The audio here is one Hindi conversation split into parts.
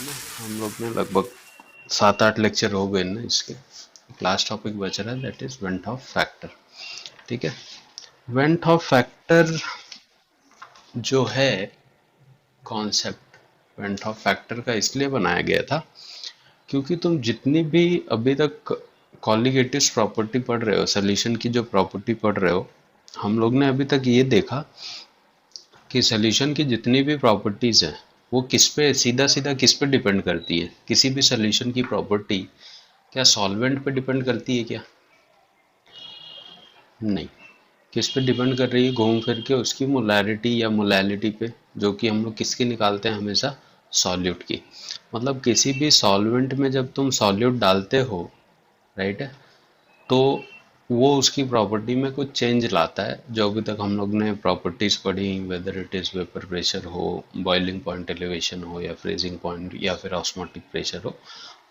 हम लोग ने लगभग 7-8 लेक्चर हो गए ना इसके। लास्ट टॉपिक बच रहा है, that is went Hoff factor. ठीक है, वेंट ऑफ फैक्टर जो है कॉन्सेप्ट, वेंट ऑफ फैक्टर का इसलिए बनाया गया था क्योंकि तुम जितनी भी अभी तक कॉलिगेटिव प्रॉपर्टी पढ़ रहे हो, सोल्यूशन की जो प्रॉपर्टी पढ़ रहे हो, हम लोग ने अभी तक ये देखा कि सोल्यूशन की जितनी भी प्रॉपर्टीज हैं वो किस पे सीधा सीधा किस पे डिपेंड करती है। किसी भी सोल्यूशन की प्रॉपर्टी क्या सॉल्वेंट पे डिपेंड करती है क्या? नहीं। किस पे डिपेंड कर रही है? घूम फिर के उसकी मोलैरिटी या मोलैलिटी पे, जो कि हम लोग किसकी निकालते हैं हमेशा, सॉल्यूट की। मतलब किसी भी सॉल्वेंट में जब तुम सॉल्यूट डालते हो, राइट है, तो वो उसकी प्रॉपर्टी में कुछ चेंज लाता है। जो अभी तक हम लोग ने प्रॉपर्टीज पढ़ी, whether it is vapour pressure हो, बॉइलिंग पॉइंट एलिवेशन हो, या फ्रीजिंग पॉइंट, या फिर ऑस्मोटिक प्रेशर हो,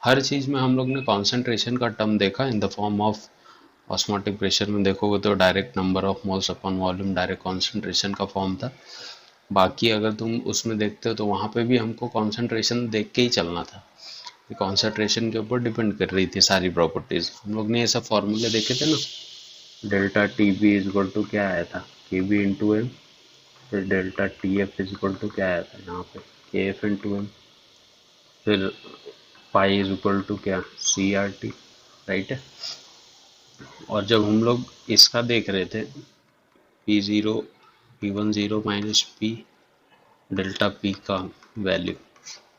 हर चीज़ में हम लोग ने कॉन्सेंट्रेशन का टर्म देखा in the form of osmotic pressure में देखोगे तो direct number of moles upon volume, direct concentration का फॉर्म था। बाकी अगर तुम उसमें देखते हो तो वहाँ पे भी हमको कॉन्सेंट्रेशन देख के ही चलना था, कॉन्सेंट्रेशन के ऊपर डिपेंड कर रही थी सारी प्रॉपर्टीज। हम लोग ने ये सब फॉर्मूले देखे थे ना। Delta T B is equal to क्या आया था, के बी इंटू एम। फिर delta T F is equal to क्या आया था यहाँ पे, के एफ इंटू एम। फिर पाई इज इक्वल टू क्या, सी आर टी, राइट है। और जब हम लोग इसका देख रहे थे, P zero, P one zero minus P delta P का वैल्यू,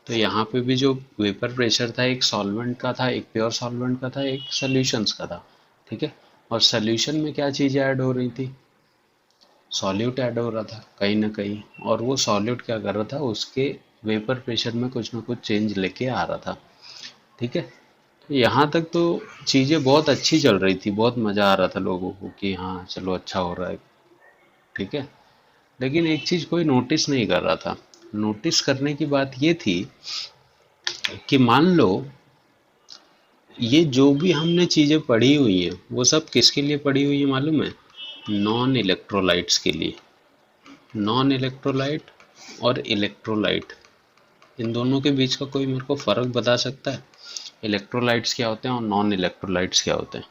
तो यहाँ पे भी जो वेपर प्रेशर था, एक सॉल्वेंट का था, एक प्योर सॉल्वेंट का था, एक सॉल्यूशंस का था। ठीक है, और सॉल्यूशन में क्या चीज़ें ऐड हो रही थी, सॉल्यूट ऐड हो रहा था कहीं ना कहीं, और वो सॉल्यूट क्या कर रहा था, उसके वेपर प्रेशर में कुछ ना कुछ चेंज लेके आ रहा था। ठीक है, तो यहाँ तक तो चीज़ें बहुत अच्छी चल रही थी, बहुत मज़ा आ रहा था लोगों को कि हाँ चलो अच्छा हो रहा है। ठीक है, लेकिन एक चीज़ कोई नोटिस नहीं कर रहा था। नोटिस करने की बात ये थी कि मान लो ये जो भी हमने चीज़ें पढ़ी हुई हैं वो सब किसके लिए पढ़ी हुई है मालूम है? नॉन इलेक्ट्रोलाइट्स के लिए। नॉन इलेक्ट्रोलाइट और इलेक्ट्रोलाइट, इन दोनों के बीच का कोई मेरे को फ़र्क बता सकता है? इलेक्ट्रोलाइट्स क्या होते हैं और नॉन इलेक्ट्रोलाइट्स क्या होते हैं?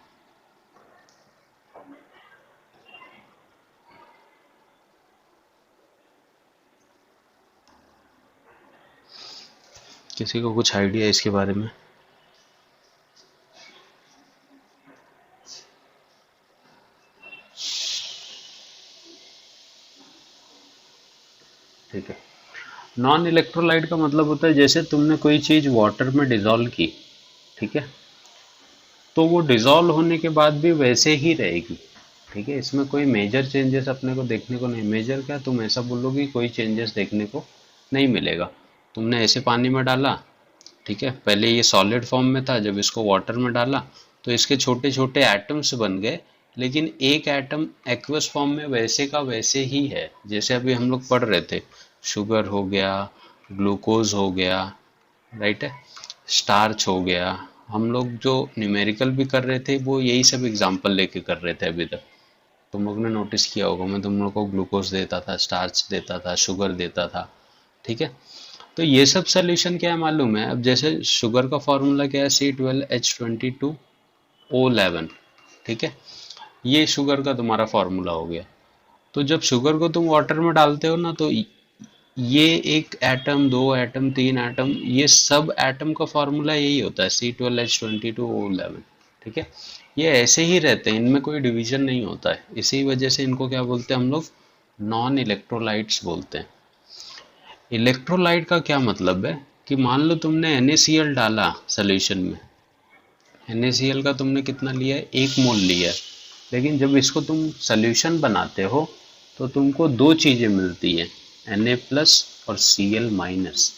किसी को कुछ आइडिया है इसके बारे में? ठीक है, नॉन इलेक्ट्रोलाइट का मतलब होता है जैसे तुमने कोई चीज़ वाटर में डिज़ोल्व की, ठीक है, तो वो डिज़ोल्व होने के बाद भी वैसे ही रहेगी। ठीक है, इसमें कोई मेजर चेंजेस अपने को देखने को नहीं। मेजर क्या, तुम ऐसा बोलोगे कोई चेंजेस देखने को नहीं मिलेगा। तुमने ऐसे पानी में डाला, ठीक है, पहले ये सॉलिड फॉर्म में था, जब इसको वाटर में डाला तो इसके छोटे छोटे एटम्स बन गए, लेकिन एक एटम एक्वस फॉर्म में वैसे का वैसे ही है जैसे अभी हम लोग पढ़ रहे थे। शुगर हो गया, ग्लूकोज हो गया, राइट है, स्टार्च हो गया। हम लोग जो न्यूमेरिकल भी कर रहे थे वो यही सब एग्जाम्पल लेके कर रहे थे अभी तक। तुम लोग ने नोटिस किया होगा, मैं तुम लोग को ग्लूकोज देता था, स्टार्च देता था, शुगर देता था। ठीक है, तो ये सब सोल्यूशन क्या है मालूम है? अब जैसे शुगर का फॉर्मूला क्या है, C12H22O11। ठीक है, ये शुगर का तुम्हारा फॉर्मूला हो गया। तो जब शुगर को तुम वाटर में डालते हो ना, तो ये एक एटम, दो एटम, तीन एटम, ये सब एटम का फॉर्मूला यही होता है, C12H22O11। ठीक है, ये ऐसे ही रहते हैं, इनमें कोई डिवीजन नहीं होता है। इसी वजह से इनको क्या बोलते हैं हम लोग, नॉन इलेक्ट्रोलाइट्स बोलते हैं। इलेक्ट्रोलाइट का क्या मतलब है कि मान लो तुमने NaCl डाला सोल्यूशन में, NaCl का तुमने कितना लिया है, 1 मोल लिया है, लेकिन जब इसको तुम सोल्यूशन बनाते हो तो तुमको दो चीज़ें मिलती हैं, Na प्लस और Cl माइनस।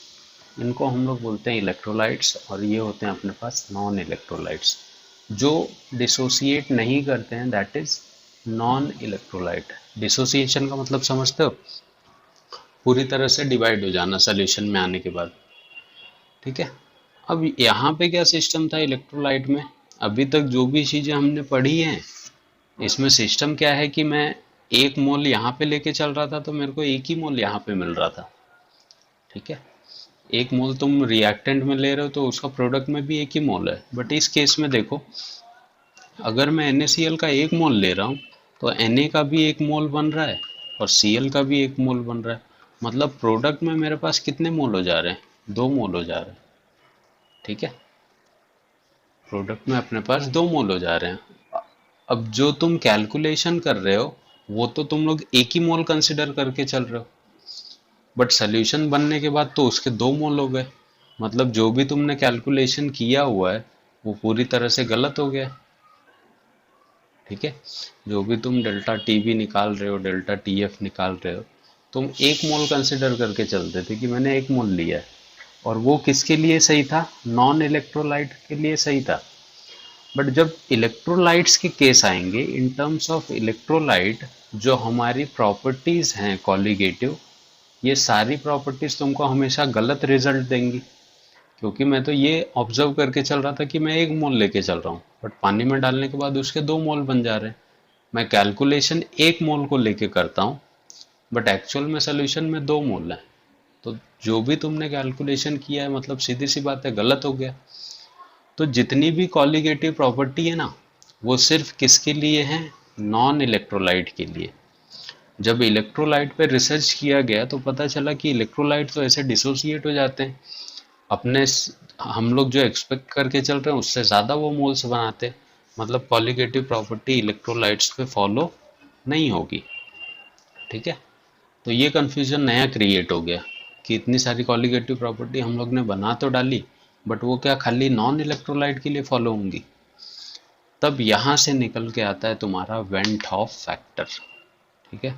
इनको हम लोग बोलते हैं इलेक्ट्रोलाइट्स, और ये होते हैं अपने पास नॉन इलेक्ट्रोलाइट्स, जो डिसोसिएट नहीं करते हैं, that is non electrolyte. Dissociation का मतलब समझते हो? पूरी तरह से डिवाइड हो जाना सोल्यूशन में आने के बाद। ठीक है, अब यहाँ पे क्या सिस्टम था इलेक्ट्रोलाइट में, अभी तक जो भी चीज़ें हमने पढ़ी हैं इसमें सिस्टम क्या है कि मैं 1 मोल यहाँ पे लेके चल रहा था तो मेरे को 1 ही मोल यहाँ पे मिल रहा था। ठीक है, एक मोल तुम रिएक्टेंट में ले रहे हो तो उसका प्रोडक्ट में भी एक ही मोल है। बट इस केस में देखो, अगर मैं NaCl का एक मोल ले रहा हूँ तो Na का भी एक मोल बन रहा है और Cl का भी एक मोल बन रहा है। मतलब प्रोडक्ट में मेरे पास कितने मोल हो जा रहे हैं? 2 मोल हो जा रहे हैं। ठीक है, प्रोडक्ट में अपने पास 2 मोल हो जा रहे हैं। अब जो तुम कैलकुलेशन कर रहे हो वो तो तुम लोग एक ही मोल कंसिडर करके चल रहे हो, बट सोल्यूशन बनने के बाद तो उसके 2 मोल हो गए। मतलब जो भी तुमने कैलकुलेशन किया हुआ है वो पूरी तरह से गलत हो गया। ठीक है, जो भी तुम डेल्टा टी भी निकाल रहे हो, डेल्टा टी एफ निकाल रहे हो, तुम एक मोल कंसिडर करके चलते थे कि मैंने एक मोल लिया है, और वो किसके लिए सही था? नॉन इलेक्ट्रोलाइट के लिए सही था। बट जब इलेक्ट्रोलाइट्स के केस आएंगे, इन टर्म्स ऑफ इलेक्ट्रोलाइट, जो हमारी प्रॉपर्टीज हैं कॉलिगेटिव, ये सारी प्रॉपर्टीज तुमको हमेशा गलत रिजल्ट देंगी। क्योंकि मैं तो ये ऑब्जर्व करके चल रहा था कि मैं एक मोल लेके चल रहा हूँ, बट पानी में डालने के बाद उसके 2 मोल बन जा रहे हैं। मैं कैलकुलेशन एक मोल को लेके करता हूँ, बट एक्चुअल में सोल्यूशन में 2 मोल है। तो जो भी तुमने कैलकुलेशन किया है, मतलब सीधी सी बात है, गलत हो गया। तो जितनी भी कॉलिगेटिव प्रॉपर्टी है ना, वो सिर्फ किसके लिए है? नॉन इलेक्ट्रोलाइट के लिए। जब इलेक्ट्रोलाइट पे रिसर्च किया गया तो पता चला कि इलेक्ट्रोलाइट तो ऐसे डिसोसिएट हो जाते हैं, अपने हम लोग जो एक्सपेक्ट करके चल रहे हैं उससे ज़्यादा वो मोल्स बनाते हैं। मतलब कॉलिगेटिव प्रॉपर्टी इलेक्ट्रोलाइट्स पे फॉलो नहीं होगी। ठीक है, तो ये कन्फ्यूजन नया क्रिएट हो गया कि इतनी सारी कॉलिगेटिव प्रॉपर्टी हम लोग ने बना तो डाली, बट वो क्या खाली नॉन इलेक्ट्रोलाइट के लिए फॉलो होंगी? तब यहाँ से निकल के आता है तुम्हारा वेंट हॉफ फैक्टर। ठीक है,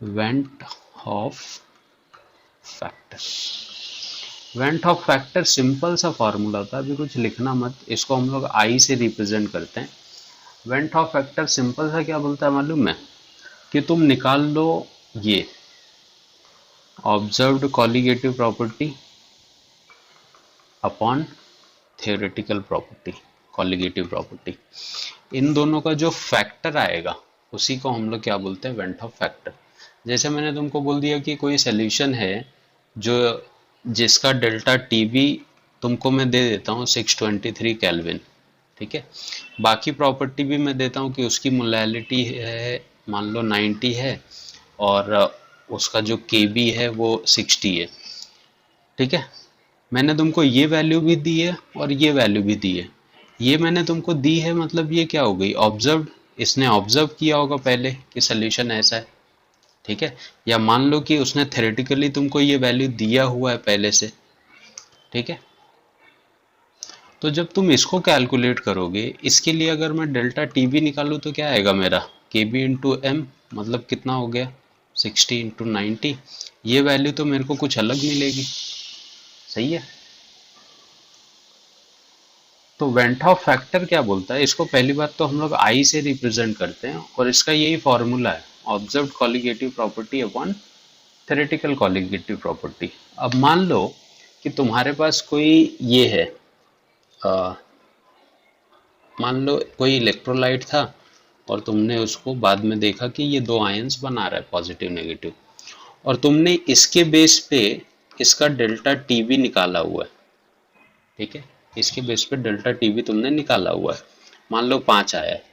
went half factor. Went half factor simple सा फॉर्मूला था, अभी कुछ लिखना मत, इसको हम लोग आई से रिप्रेजेंट करते हैं। वेंट हॉफ फैक्टर सिंपल सा क्या बोलता है मालूम है? कि तुम निकाल लो ये observed colligative property upon theoretical property, colligative property, इन दोनों का जो फैक्टर आएगा उसी को हम लोग क्या बोलते हैं? Went half factor. जैसे मैंने तुमको बोल दिया कि कोई सोल्यूशन है जो जिसका डेल्टा टी बी तुमको मैं दे देता हूँ 623 केल्विन। ठीक है, बाकी प्रॉपर्टी भी मैं देता हूँ कि उसकी मोलैलिटी है मान लो 90 है, और उसका जो के बी है वो 60 है। ठीक है, मैंने तुमको ये वैल्यू भी दी है और ये वैल्यू भी दी है। ये मैंने तुमको दी है, मतलब ये क्या हो गई? ऑब्जर्व्ड। इसने ऑब्जर्व किया होगा पहले कि सोल्यूशन ऐसा है। ठीक है, या मान लो कि उसने थ्योरेटिकली तुमको ये वैल्यू दिया हुआ है पहले से। ठीक है, तो जब तुम इसको कैलकुलेट करोगे, इसके लिए अगर मैं डेल्टा टी बी निकालूँ तो क्या आएगा मेरा? के बी इंटू एम, मतलब कितना हो गया? 60 इंटू 90। ये वैल्यू तो मेरे को कुछ अलग मिलेगी। सही है, तो वेंट हॉफ फैक्टर क्या बोलता है? इसको पहली बात तो हम लोग आई से रिप्रेजेंट करते हैं, और इसका यही फॉर्मूला है, observed colligative property upon theoretical colligative property. अब मान लो कि तुम्हारे पास कोई ये है, मान लो कोई इलेक्ट्रोलाइट था, और तुमने उसको बाद में देखा कि ये 2 आयंस बना रहा है, पॉजिटिव नेगेटिव, और तुमने इसके बेस पे इसका डेल्टा टी बी निकाला हुआ है। ठीक है, इसके बेस पे डेल्टा टी बी तुमने निकाला हुआ है, मान लो 5 आया है,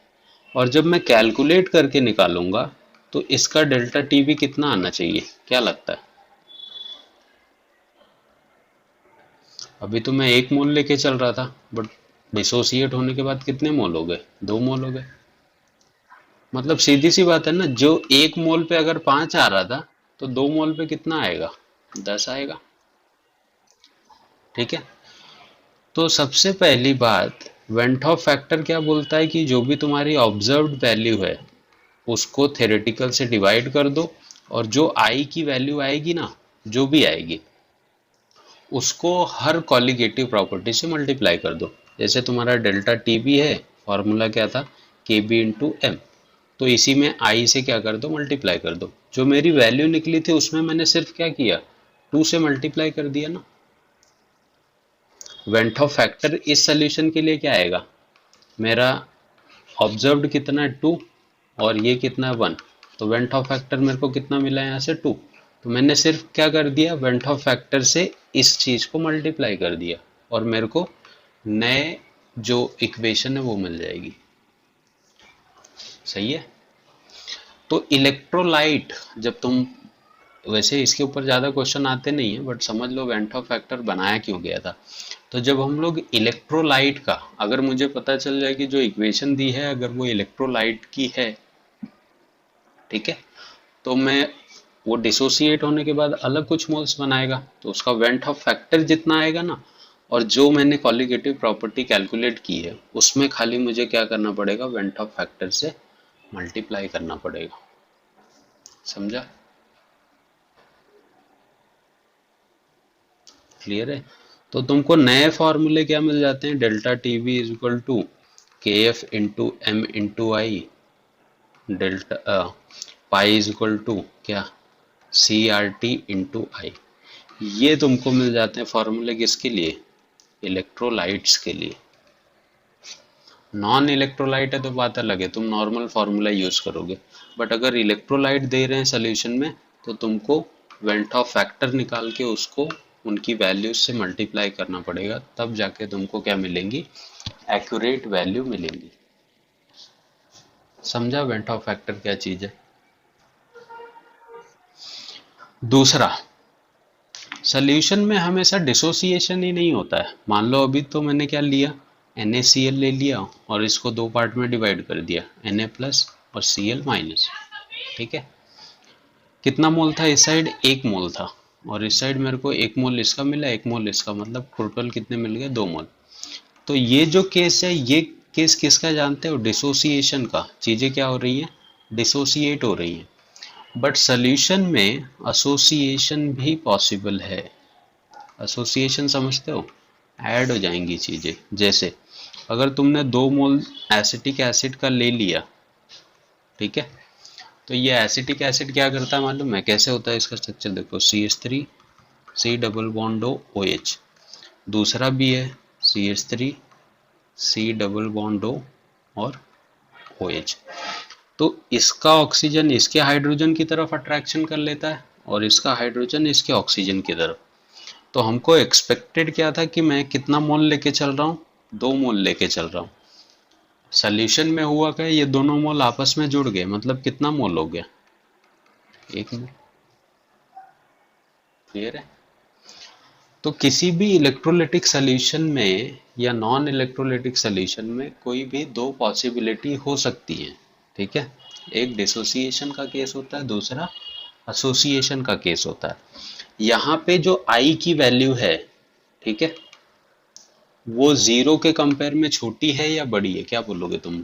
और जब मैं कैलकुलेट करके निकालूंगा तो इसका डेल्टा टी बी कितना आना चाहिए? क्या लगता है? अभी तो मैं एक मोल लेके चल रहा था, बट डिसोसिएट होने के बाद कितने मोल हो गए? 2 मोल हो गए। मतलब सीधी सी बात है ना, जो एक मोल पे अगर 5 आ रहा था तो 2 मोल पे कितना आएगा? 10 आएगा। ठीक है, तो सबसे पहली बात, वेंट हॉफ फैक्टर क्या बोलता है कि जो भी तुम्हारी ऑब्जर्व्ड वैल्यू है उसको थ्योरेटिकल से डिवाइड कर दो, और जो आई की वैल्यू आएगी ना, जो भी आएगी, उसको हर कॉलिगेटिव प्रॉपर्टी से मल्टीप्लाई कर दो। जैसे तुम्हारा डेल्टा टी बी है, फॉर्मूला क्या था? K B into M. तो इसी में आई से क्या कर दो? मल्टीप्लाई कर दो। जो मेरी वैल्यू निकली थी उसमें मैंने सिर्फ क्या किया? 2 से मल्टीप्लाई कर दिया ना। वेंट ऑफ फैक्टर इस सोल्यूशन के लिए क्या आएगा? मेरा ऑब्जर्व्ड कितना है? 2, और ये कितना है? 1। तो वेंट ऑफ फैक्टर मेरे को कितना मिला है यहाँ से? 2। तो मैंने सिर्फ क्या कर दिया, वेंट ऑफ फैक्टर से इस चीज को मल्टीप्लाई कर दिया और मेरे को नए जो इक्वेशन है वो मिल जाएगी। सही है। तो इलेक्ट्रोलाइट जब तुम, वैसे इसके ऊपर ज़्यादा क्वेश्चन आते नहीं है बट समझ लो वेंट ऑफ फैक्टर बनाया क्यों गया था। तो जब हम लोग इलेक्ट्रोलाइट का, अगर मुझे पता चल जाए कि जो इक्वेशन दी है अगर वो इलेक्ट्रोलाइट की है, ठीक है, तो मैं, वो डिसोसिएट होने के बाद अलग कुछ मोल्स बनाएगा तो उसका वेंट ऑफ फैक्टर जितना आएगा ना, और जो मैंने कॉलिगेटिव प्रॉपर्टी कैलकुलेट की है उसमें खाली मुझे क्या करना पड़ेगा, वेंट ऑफ फैक्टर से मल्टीप्लाई करना पड़ेगा। समझा? क्लियर है। तो तुमको नए फॉर्मूले क्या मिल जाते हैं, delta T V is equal to K F into M into I, delta pi is equal to क्या, C R T into I. ये तुमको मिल जाते हैं फॉर्मूले किसके लिए, इलेक्ट्रोलाइट्स के लिए। नॉन इलेक्ट्रोलाइट है तो बात अलग है, तुम नॉर्मल फार्मूला यूज करोगे, बट अगर इलेक्ट्रोलाइट दे रहे हैं सोल्यूशन में तो तुमको वेंट ऑफ फैक्टर निकाल के उसको उनकी वैल्यूज से मल्टीप्लाई करना पड़ेगा, तब जाके तुमको क्या मिलेंगी, एक्यूरेट वैल्यू मिलेंगी। समझा वेंट ऑफ फैक्टर क्या चीज है। दूसरा, सोल्यूशन में हमेशा डिसोसिएशन ही नहीं होता है। मान लो अभी तो मैंने क्या लिया, NaCl ले लिया और इसको दो पार्ट में डिवाइड कर दिया, Na प्लस और Cl माइनस। ठीक है, कितना मोल था इस साइड, एक मोल था, और इस साइड मेरे को एक मोल इसका मिला, एक मोल इसका, मतलब टोटल कितने मिल गए, दो मोल। तो ये जो केस है, ये केस किसका जानते हो, डिसोसिएशन का। चीजें क्या हो रही हैं, डिसोसिएट हो रही हैं। बट सोल्यूशन में एसोसिएशन भी पॉसिबल है। एसोसिएशन समझते हो, ऐड हो जाएंगी चीजें। जैसे अगर तुमने दो मोल एसिटिक एसिड का ले लिया, ठीक है, तो ये एसिटिक एसिड क्या करता है मालूम है कैसे होता है इसका स्ट्रक्चर, देखो CH3 C double bond O OH, दूसरा भी है CH3 C double bond O और OH। तो इसका ऑक्सीजन इसके हाइड्रोजन की तरफ अट्रैक्शन कर लेता है और इसका हाइड्रोजन इसके ऑक्सीजन की तरफ। तो हमको एक्सपेक्टेड क्या था कि मैं कितना मोल लेके चल रहा हूँ, दो मोल लेके चल रहा हूँ। सोल्यूशन में हुआ क्या, ये दोनों मोल आपस में जुड़ गए, मतलब कितना मोल हो गया, एक मोल। क्लियर है। तो किसी भी इलेक्ट्रोलिटिक सोल्यूशन में या नॉन इलेक्ट्रोलिटिक सोल्यूशन में कोई भी दो पॉसिबिलिटी हो सकती है। ठीक है, एक डिसोसिएशन का केस होता है, दूसरा एसोसिएशन का केस होता है। यहाँ पे जो आई की वैल्यू है, ठीक है, वो जीरो के कंपेयर में छोटी है या बड़ी है, क्या बोलोगे तुम।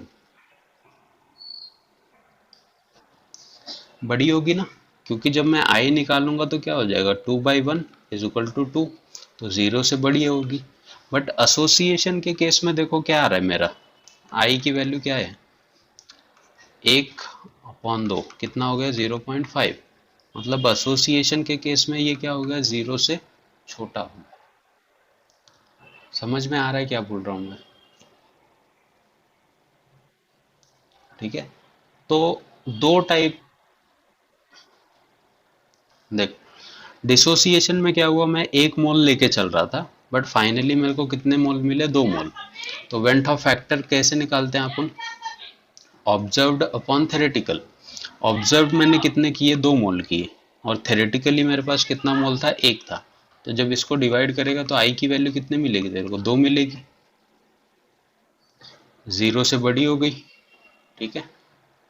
बड़ी होगी ना, क्योंकि जब मैं आई निकालूंगा तो क्या हो जाएगा, 2/1 इज इक्वल टू 2, तो जीरो से बड़ी होगी। बट एसोसिएशन के केस में देखो क्या आ रहा है मेरा, आई की वैल्यू क्या है, 1/2, कितना हो गया, 0.5। मतलब एसोसिएशन के केस में ये क्या हो गया, जीरो से छोटा हो। समझ में आ रहा है क्या बोल रहा हूँ मैं। ठीक है, तो दो टाइप, देख, डिसोसिएशन में क्या हुआ, मैं एक मोल लेके चल रहा था बट फाइनली मेरे को कितने मोल मिले, दो मोल। तो वेंट ऑफ फैक्टर कैसे निकालते हैं अपन, ऑब्जर्व्ड अपॉन थेरेटिकल। ऑब्जर्व मैंने कितने किए, दो मोल किए, और थेरेटिकली मेरे पास कितना मोल था, एक था। तो जब इसको डिवाइड करेगा तो आई की वैल्यू कितने मिलेगी तेरे को, दो मिलेगी, जीरो से बड़ी हो गई। ठीक है,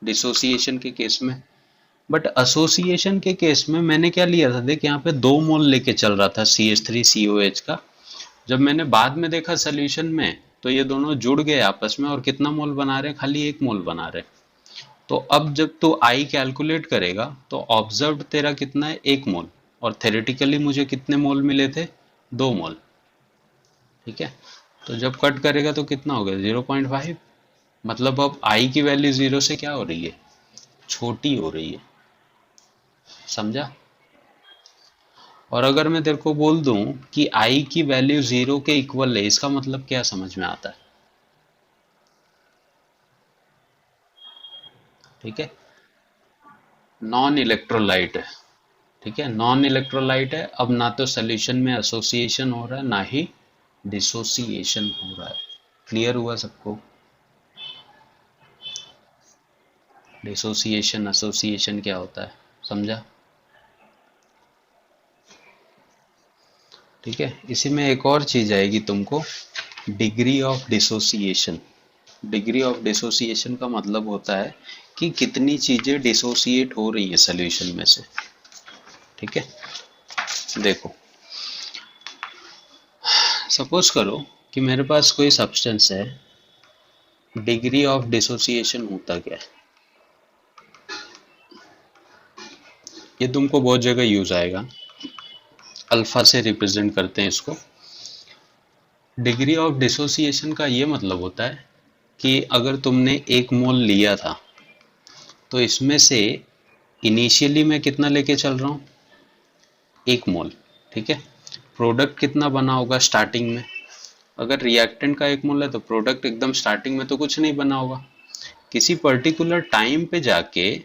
डिसोसिएशन के केस में। बट एसोसिएशन के केस में मैंने क्या लिया था, देख यहाँ पे दो मोल लेके चल रहा था CH3COH का। जब मैंने बाद में देखा सोल्यूशन में तो ये दोनों जुड़ गए आपस में और कितना मोल बना रहे, खाली एक मोल बना रहे। तो अब जब तू आई कैलकुलेट करेगा तो ऑब्जर्व तेरा कितना है, एक मोल, और थेरेटिकली मुझे कितने मोल मिले थे, दो मोल। ठीक है, तो जब कट करेगा तो कितना हो गया, 0.5। मतलब अब आई की वैल्यू जीरो से क्या हो रही है, छोटी हो रही है। समझा। और अगर मैं तेरे को बोल दूं कि आई की वैल्यू जीरो के इक्वल है, इसका मतलब क्या समझ में आता है। ठीक है, नॉन इलेक्ट्रोलाइट है। ठीक है, नॉन इलेक्ट्रोलाइट है। अब ना तो सोल्यूशन में एसोसिएशन हो रहा है ना ही डिसोसिएशन हो रहा है। क्लियर हुआ सबको? डिसोसिएशन एसोसिएशन क्या होता है, समझा? ठीक है, इसी में एक और चीज आएगी तुमको, degree of dissociation. Degree of dissociation का मतलब होता है कि कितनी चीजें डिसोसिएट हो रही है सोल्यूशन में से। ठीक है, देखो सपोज करो कि मेरे पास कोई सब्सटेंस है, डिग्री ऑफ डिसोसिएशन होता क्या है, ये तुमको बहुत जगह यूज आएगा। अल्फा से रिप्रेजेंट करते हैं इसको। डिग्री ऑफ डिसोसिएशन का ये मतलब होता है कि अगर तुमने एक मोल लिया था तो इसमें से इनिशियली मैं कितना लेके चल रहा हूँ, एक मोल। ठीक है, प्रोडक्ट कितना बना होगा स्टार्टिंग में, अगर रिएक्टेंट का एक मोल है तो प्रोडक्ट एकदम स्टार्टिंग में तो कुछ नहीं बना होगा, किसी पर्टिकुलर टाइम पे जाके,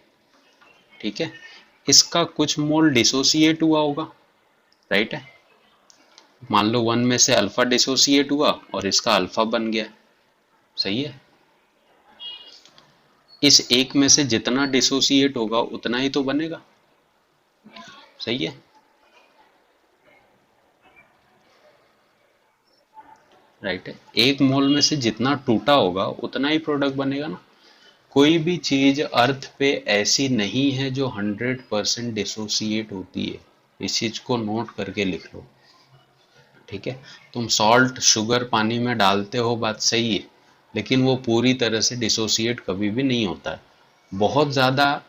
ठीक है, इसका कुछ मोल डिसोसिएट हुआ होगा। राइट है, मान लो वन में से अल्फा डिसोसिएट हुआ और इसका अल्फा बन गया। सही है, इस एक में से जितना डिसोसिएट होगा उतना ही तो बनेगा। सही है, राइट है, एक मोल में से जितना टूटा होगा उतना ही प्रोडक्ट बनेगा ना। कोई भी चीज अर्थ पे ऐसी नहीं है जो 100% डिसोसिएट होती है, इस चीज को नोट करके लिख लो। ठीक है, तुम सॉल्ट शुगर पानी में डालते हो, बात सही है, लेकिन वो पूरी तरह से डिसोसिएट कभी भी नहीं होता है। बहुत ज़्यादा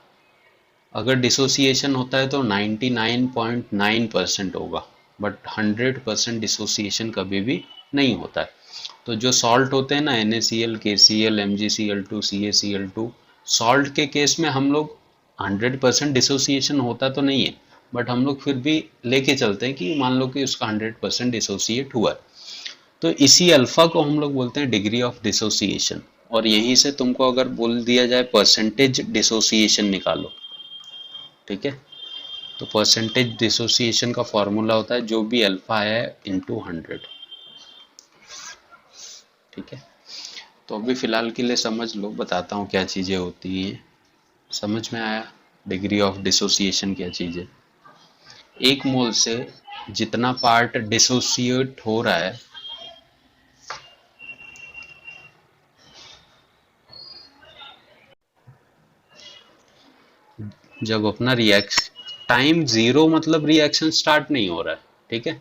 अगर डिसोसिएशन होता है तो 99.9% होगा, बट 100% डिसोसिएशन कभी भी नहीं होता है। तो जो सॉल्ट होते हैं ना, NaCl, KCl, MgCl2, CaCl2, salt के केस में हम लोग 100% डिसोसिएशन होता तो नहीं है, बट हम लोग फिर भी लेके चलते हैं कि मान लो कि उसका 100% डिसोसिएट हुआ है। तो इसी अल्फा को हम लोग बोलते हैं डिग्री ऑफ डिसोसिएशन। और यहीं से तुमको अगर बोल दिया जाए परसेंटेज डिसोसिएशन निकालो, ठीक है, तो परसेंटेज डिसोसिएशन का फॉर्मूला होता है जो भी अल्फा है इंटू 100। ठीक है, तो अभी फिलहाल के लिए समझ लो, बताता हूँ क्या चीज़ें होती हैं। समझ में आया डिग्री ऑफ डिसोसिएशन क्या चीज़ है? एक मोल से जितना पार्ट डिसोसिएट हो रहा है, जब अपना रिएक्शन टाइम जीरो मतलब रिएक्शन स्टार्ट नहीं हो रहा है, ठीक है,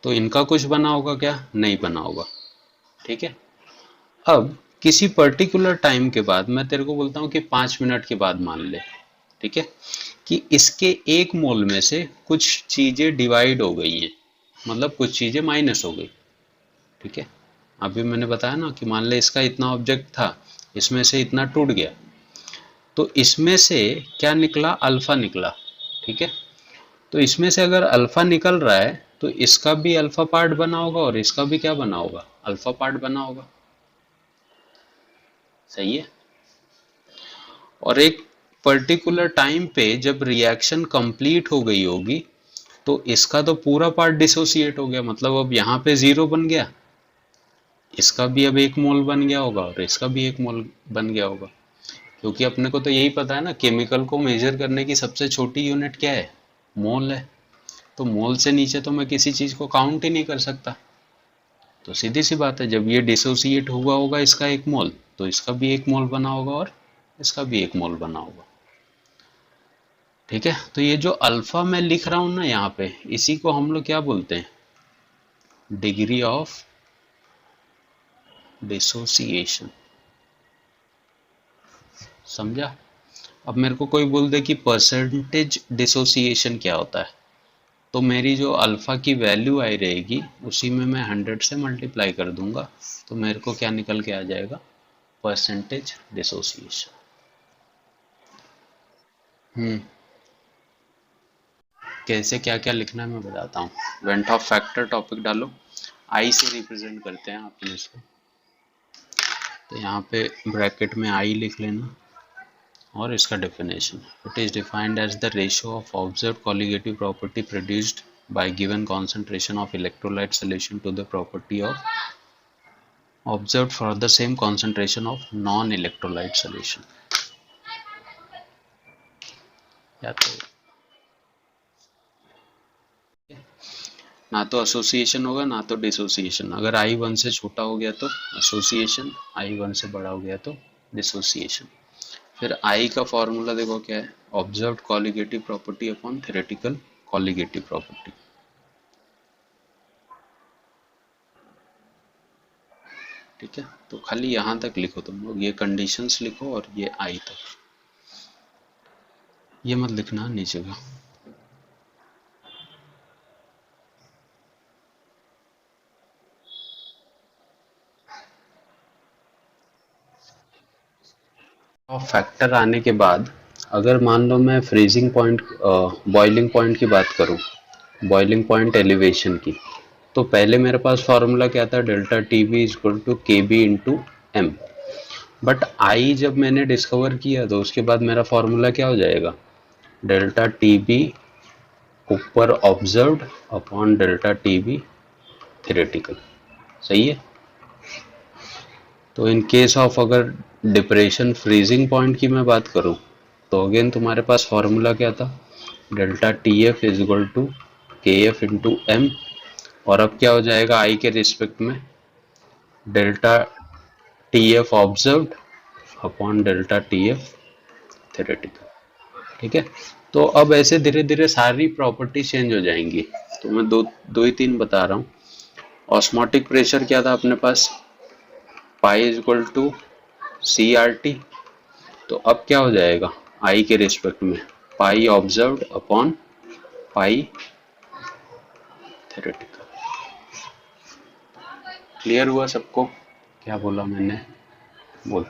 तो इनका कुछ बना होगा क्या, नहीं बना होगा। ठीक है, अब किसी पर्टिकुलर टाइम के बाद, मैं तेरे को बोलता हूँ कि 5 मिनट के बाद मान ले, ठीक है, कि इसके एक मोल में से कुछ चीजें डिवाइड हो गई हैं, मतलब कुछ चीजें माइनस हो गई। ठीक है, अभी मैंने बताया ना कि मान ले इसका इतना ऑब्जेक्ट था, इसमें से इतना टूट गया, तो इसमें से क्या निकला, अल्फा निकला। ठीक है, तो इसमें से अगर अल्फा निकल रहा है तो इसका भी अल्फा पार्ट बना होगा और इसका भी क्या बना होगा, अल्फा पार्ट बना होगा। सही है, और एक पर्टिकुलर टाइम पे जब रिएक्शन कंप्लीट हो गई होगी तो इसका तो पूरा पार्ट डिसोसिएट हो गया, मतलब अब यहाँ पे जीरो बन गया, इसका भी अब एक मोल बन गया होगा और इसका भी एक मोल बन गया होगा। क्योंकि अपने को तो यही पता है ना, केमिकल को मेजर करने की सबसे छोटी यूनिट क्या है, मोल है। तो मोल से नीचे तो मैं किसी चीज को काउंट ही नहीं कर सकता। तो सीधी सी बात है, जब ये डिसोसिएट हुआ होगा इसका एक मोल, तो इसका भी एक मोल बना होगा और इसका भी एक मोल बना होगा। ठीक है, तो ये जो अल्फा मैं लिख रहा हूं ना यहाँ पे, इसी को हम लोग क्या बोलते हैं, डिग्री ऑफ डिसोसिएशन। समझा? अब मेरे को कोई बोल दे कि परसेंटेज डिसोसिएशन क्या होता है, तो मेरी जो अल्फा की वैल्यू आई रहेगी उसी में मैं 100 से मल्टीप्लाई कर दूंगा, तो मेरे को क्या निकल के आ जाएगा, परसेंटेज डिसोसिएशन। कैसे क्या क्या लिखना है मैं बताता हूँ। वेंट ऑफ फैक्टर टॉपिक डालो, आई से रिप्रेजेंट करते हैं अपने इसको, तो यहाँ पे ब्रैकेट में आई लिख लेना, और इसका definition, it is defined as the ratio of observed colligative property produced by given concentration of electrolyte solution to the property of observed for the same concentration of non-electrolyte solution। या तो ना तो एसोसिएशन होगा ना तो डिसोसिएशन। अगर I1 से छोटा हो गया तो एसोसिएशन, I1 से बड़ा हो गया तो डिसोसिएशन। फिर I का फॉर्मूला देखो क्या है, observed colligative property upon theoretical colligative property. ठीक है, तो खाली यहाँ तक लिखो तुम लोग, ये कंडीशंस लिखो और ये I तक, ये मत लिखना नीचे का। और फैक्टर आने के बाद अगर मान लो मैं फ्रीजिंग पॉइंट, बॉइलिंग पॉइंट की बात करूं, बॉइलिंग पॉइंट एलिवेशन की, तो पहले मेरे पास फॉर्मूला क्या था, delta T B is equal to K B into M. But I जब मैंने डिस्कवर किया तो उसके बाद मेरा फॉर्मूला क्या हो जाएगा, डेल्टा टी बी ऊपर observed upon delta T B theoretical. सही है। तो इन केस ऑफ अगर डिप्रेशन फ्रीजिंग पॉइंट की मैं बात करूं तो अगेन तुम्हारे पास फॉर्मूला क्या था, delta T F is equal to K F into M, और अब क्या हो जाएगा आई के रिस्पेक्ट में, delta T F observed upon delta T F theoretical. ठीक है, तो अब ऐसे धीरे धीरे सारी प्रॉपर्टी चेंज हो जाएंगी। तो मैं दो ही तीन बता रहा हूँ। ऑस्मोटिक प्रेशर क्या था अपने पास, pi is equal to C R T, तो अब क्या हो जाएगा आई के रिस्पेक्ट में, pi observed upon pi theoretical. Clear हुआ सबको, क्या बोला मैंने, बोल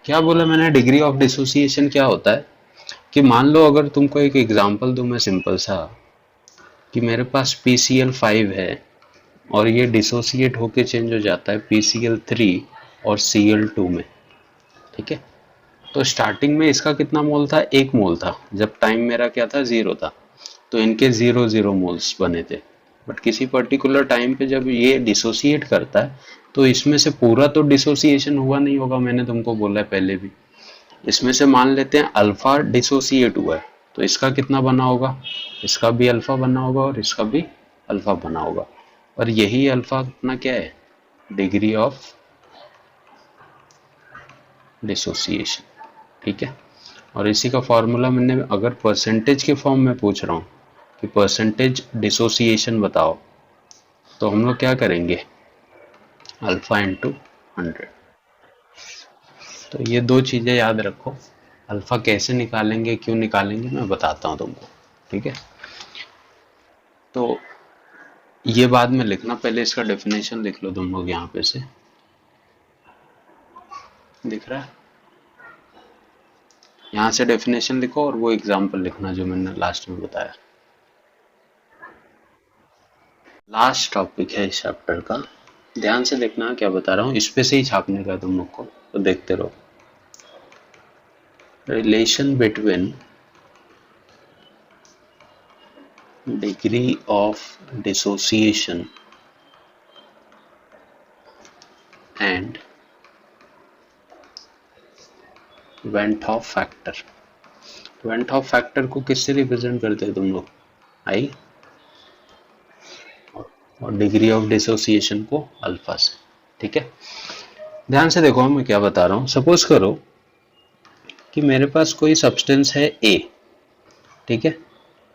क्या बोला मैंने, डिग्री ऑफ डिसोसिएशन क्या होता है कि मान लो अगर तुमको एक एग्जांपल दूं मैं सिंपल सा, कि मेरे पास PCl5 है और ये डिसोसिएट होके चेंज हो जाता है PCl3 और Cl2 में। ठीक है, तो स्टार्टिंग में इसका कितना मोल था, 1 मोल था, जब टाइम मेरा क्या था 0 था, तो इनके 0 मोल्स बने थे। बट किसी पर्टिकुलर टाइम पे जब ये डिसोसिएट करता है तो इसमें से पूरा तो डिसोसिएशन हुआ नहीं होगा, मैंने तुमको बोला है पहले भी। इसमें से मान लेते हैं अल्फा डिसोसिएट हुआ है, तो इसका कितना बना होगा, इसका भी अल्फा बना होगा और इसका भी अल्फा बना होगा, और यही अल्फा अपना क्या है, डिग्री ऑफ डिसोसिएशन। ठीक है, और इसी का फॉर्मूला मैंने अगर परसेंटेज के फॉर्म में पूछ रहा हूँ कि परसेंटेज डिसोसिएशन बताओ, तो हम लोग क्या करेंगे, अल्फा इंटू 100। तो ये दो चीज़ें याद रखो, अल्फा कैसे निकालेंगे क्यों निकालेंगे मैं बताता हूँ तुमको। ठीक है, तो ये बाद में लिखना, पहले इसका डेफिनेशन लिख लो तुम लोग, यहाँ पे से दिख रहा है, यहाँ से डेफिनेशन लिखो और वो एग्जाम्पल लिखना जो मैंने लास्ट में बताया। लास्ट टॉपिक है इस चैप्टर का, ध्यान से देखना क्या बता रहा हूँ, इस पे से ही छापने का तुम लोग को, तो देखते रहो। Relation between degree of dissociation and went Hoff factor. Went Hoff factor को किससे रिप्रेजेंट करते हैं तुम लोग, आई, और डिग्री ऑफ डिसोसिएशन को अल्फा से। ठीक है, ध्यान से देखो मैं क्या बता रहा हूँ। सपोज करो कि मेरे पास कोई सब्सटेंस है ए, ठीक है,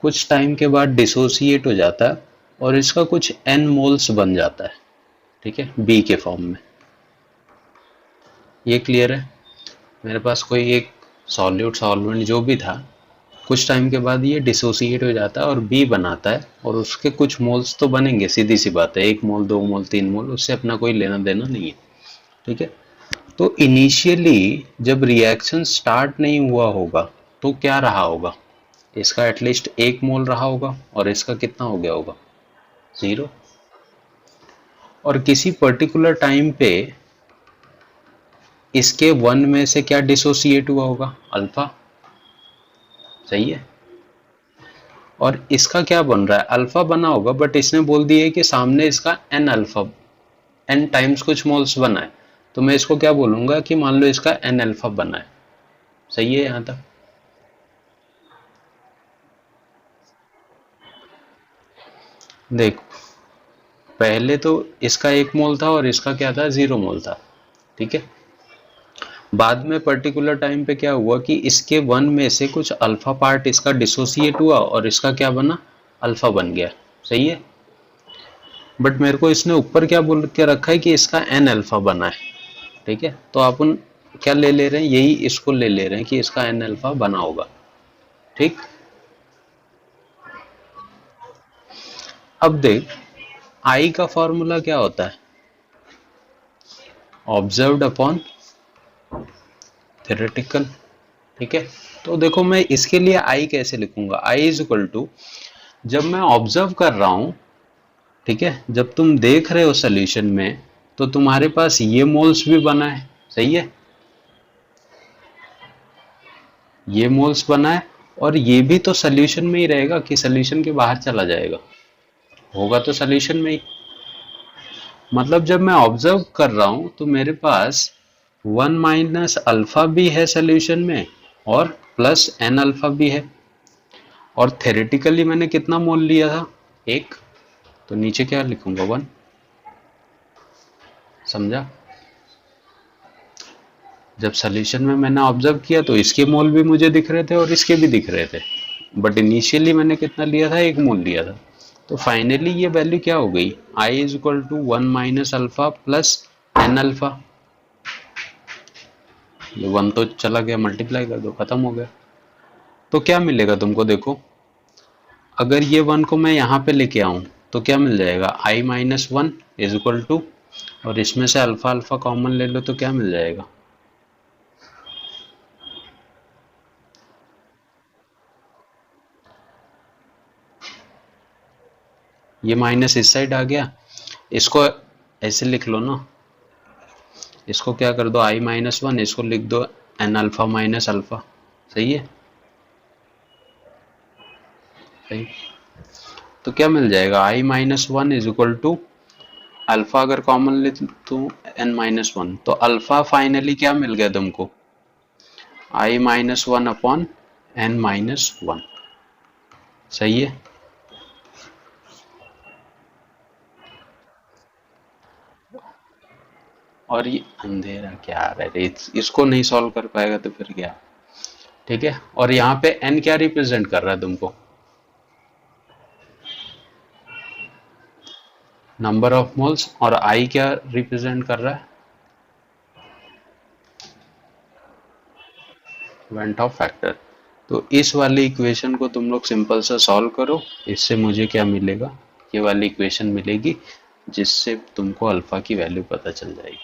कुछ टाइम के बाद डिसोसिएट हो जाता है और इसका कुछ n मोल्स बन जाता है, ठीक है, बी के फॉर्म में। ये क्लियर है, मेरे पास कोई एक सॉल्यूट सॉल्वेंट जो भी था, कुछ टाइम के बाद ये डिसोसिएट हो जाता है और बी बनाता है, और उसके कुछ मोल्स तो बनेंगे, सीधी सी बात है, 1 मोल 2 मोल 3 मोल, उससे अपना कोई लेना देना नहीं है। ठीक है, तो इनिशियली जब रिएक्शन स्टार्ट नहीं हुआ होगा तो क्या रहा होगा, इसका एटलीस्ट 1 मोल रहा होगा और इसका कितना हो गया होगा, 0। और किसी पर्टिकुलर टाइम पे इसके वन में से क्या डिसोसिएट हुआ होगा, अल्फा, सही है। और इसका क्या बन रहा है, अल्फा बना होगा, बट इसने बोल दिया है कि सामने इसका एन अल्फा, एन टाइम्स कुछ मोल्स बना है, तो मैं इसको क्या बोलूंगा कि मान लो इसका एन अल्फा बना है। सही है यहां तक? देखो, पहले तो इसका 1 मोल था और इसका क्या था, 0 मोल था, ठीक है। बाद में पर्टिकुलर टाइम पे क्या हुआ कि इसके वन में से कुछ अल्फा पार्ट इसका डिसोसिएट हुआ और इसका क्या बना, अल्फा बन गया, सही है। बट मेरे को इसने ऊपर क्या बोल के रखा है कि इसका एन अल्फा बना है, ठीक है। तो अपन क्या ले ले रहे हैं, यही इसको ले ले रहे हैं कि इसका एन अल्फा बना होगा, ठीक। अब देख, आई का फॉर्मूला क्या होता है, ऑब्जर्व्ड अपॉन थ्योरेटिकल, ठीक है। तो देखो मैं इसके लिए आई कैसे लिखूंगा, आई इज इक्वल टू, जब मैं ऑब्जर्व कर रहा हूं, ठीक है, जब तुम देख रहे हो सोल्यूशन में, तो तुम्हारे पास ये मोल्स भी बना है, सही है, ये मोल्स बना है, और ये भी तो सोल्यूशन में ही रहेगा कि सोल्यूशन के बाहर चला जाएगा, होगा तो सोल्यूशन में ही। मतलब जब मैं ऑब्जर्व कर रहा हूं तो मेरे पास 1 - अल्फा भी है सोल्यूशन में और प्लस एन अल्फा भी है, और थेरेटिकली मैंने कितना मोल लिया था, 1, तो नीचे क्या लिखूंगा, 1, समझा। जब सोल्यूशन में मैंने ऑब्जर्व किया तो इसके मोल भी मुझे दिख रहे थे और इसके भी दिख रहे थे, बट इनिशियली मैंने कितना लिया था, 1 मोल लिया था। तो फाइनली ये वैल्यू क्या हो गई, I is equal to 1 - alpha plus N alpha, ये 1 तो चला गया, मल्टीप्लाई कर दो, खत्म हो गया। तो क्या मिलेगा तुमको, देखो अगर ये 1 को मैं यहाँ पे लेके आऊं तो क्या मिल जाएगा, i - 1 इज इक्वल टू, और इसमें से अल्फा अल्फा कॉमन ले लो तो क्या मिल जाएगा, ये माइनस इस साइड आ गया, इसको ऐसे लिख लो ना, इसको क्या कर दो, i - 1, इसको लिख दो एन अल्फा माइनस अल्फा, सही है, सही। तो क्या मिल जाएगा, i - 1 is equal to, alpha अगर कॉमन ले तो n - 1, तो अल्फा फाइनली क्या मिल गया तुमको, i - 1 अपॉन n - 1, सही है। और ये अंधेरा क्या आ रहा है, इसको नहीं सॉल्व कर पाएगा तो फिर क्या, ठीक है। और यहाँ पे n क्या रिप्रेजेंट कर रहा है तुमको, नंबर ऑफ मोल्स, और I क्या रिप्रेजेंट कर रहा है, वेंट ऑफ फैक्टर। तो इस वाली इक्वेशन को तुम लोग सिंपल सा सॉल्व करो, इससे मुझे क्या मिलेगा, ये वाली इक्वेशन मिलेगी, जिससे तुमको अल्फा की वैल्यू पता चल जाएगी।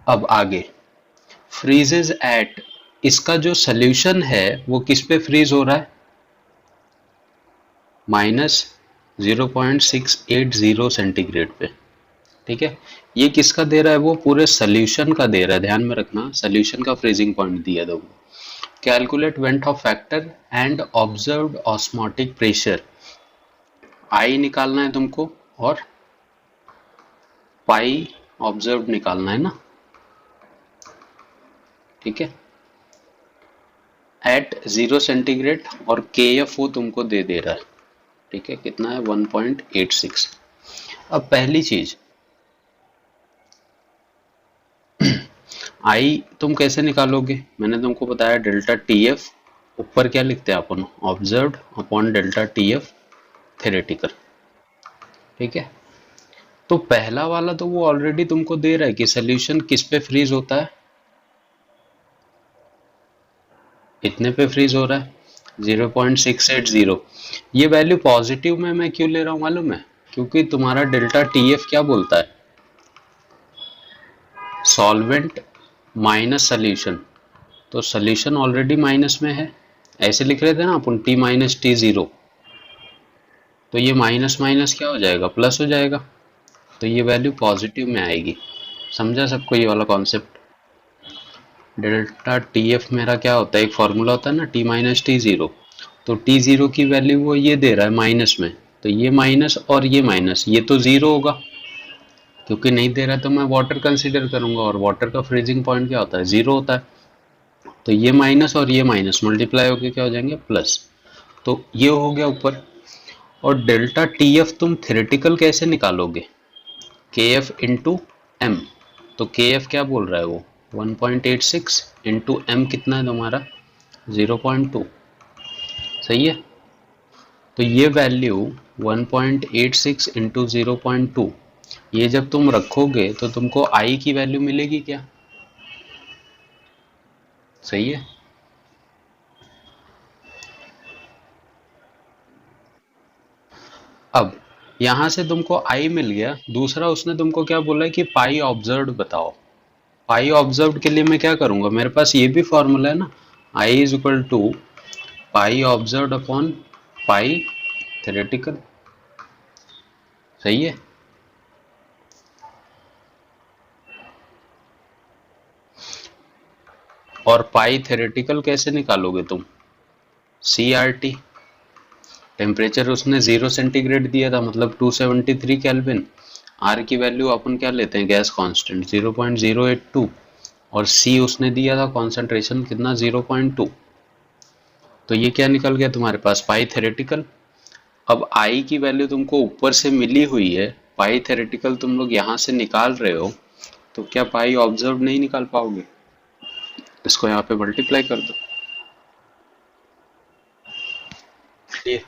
अब आगे, फ्रीजेज एट, इसका जो सोल्यूशन है वो किस पे फ्रीज हो रहा है, -0.680 सेंटीग्रेड पे, ठीक है। ये किसका दे रहा है, वो पूरे सोल्यूशन का दे रहा है, ध्यान में रखना, सोल्यूशन का फ्रीजिंग पॉइंट दिया दो। Calculate van't Hoff factor and observed osmotic pressure, I निकालना है तुमको और पाई ऑब्जर्व निकालना है ना, ठीक है, एट 0 सेंटीग्रेड, और के एफ ओ तुमको दे रहा है, ठीक है, कितना है, 1.86। अब पहली चीज, आई तुम कैसे निकालोगे, मैंने तुमको बताया डेल्टा टी एफ, ऊपर क्या लिखते हैं अपन, observed upon delta T F theoretical, ठीक है। तो पहला वाला तो वो ऑलरेडी तुमको दे रहा है कि सोल्यूशन किस पे फ्रीज होता है, इतने पे फ्रीज हो रहा है, 0.680। ये वैल्यू पॉजिटिव में मैं क्यों ले रहा हूं मालूम है, क्योंकि तुम्हारा डेल्टा टी एफ क्या बोलता है, सॉल्वेंट माइनस सोल्यूशन, तो सोल्यूशन ऑलरेडी माइनस में है, ऐसे लिख रहे थे ना अपन t माइनस टी ज़ीरो, तो ये माइनस माइनस क्या हो जाएगा, प्लस हो जाएगा, तो ये वैल्यू पॉजिटिव में आएगी। समझा सबको ये वाला कॉन्सेप्ट? डेल्टा टी एफ मेरा क्या होता है, एक फॉर्मूला होता है ना t माइनस टी ज़ीरो, तो t ज़ीरो की वैल्यू वो ये दे रहा है माइनस में, तो ये माइनस और ये माइनस, ये तो ज़ीरो होगा, क्योंकि नहीं दे रहा तो मैं वाटर कंसीडर करूंगा, और वाटर का फ्रीजिंग पॉइंट क्या होता है, ज़ीरो होता है। तो ये माइनस और ये माइनस मल्टीप्लाई होकर क्या हो जाएंगे, प्लस। तो ये हो गया ऊपर। और डेल्टा टी एफ तुम थ्योरेटिकल कैसे निकालोगे, के एफ इंटू एम, तो के एफ क्या बोल रहा है वो 1.86 इंटू एम कितना है तुम्हारा 0.2, सही है। तो ये वैल्यू 1.86 इंटू 0.2, ये जब तुम रखोगे तो तुमको आई की वैल्यू मिलेगी क्या, सही है। अब यहां से तुमको आई मिल गया, दूसरा उसने तुमको क्या बोला है कि पाई ऑब्जर्व्ड बताओ। पाई ऑब्जर्व्ड के लिए मैं क्या करूंगा, मेरे पास ये भी फॉर्मूला है ना, I is equal to pi observed upon pi theoretical, सही है। और पाई थ्योरेटिकल कैसे निकालोगे तुम, सी आर टी, टेम्परेचर उसने 0 सेंटीग्रेड दिया था, मतलब 273 केल्विन, आर की वैल्यू अपन क्या लेते हैं, गैस कांस्टेंट 0.082, और सी उसने दिया था कॉन्सेंट्रेशन कितना 0.2, तो ये क्या निकल गया तुम्हारे पास, पाई थ्योरेटिकल। अब आई की वैल्यू तुमको ऊपर से मिली हुई है, पाई थ्योरेटिकल तुम लोग यहाँ से निकाल रहे हो, तो क्या पाई ऑब्जर्व नहीं निकाल पाओगे, इसको यहाँ पे मल्टीप्लाई कर दो। ये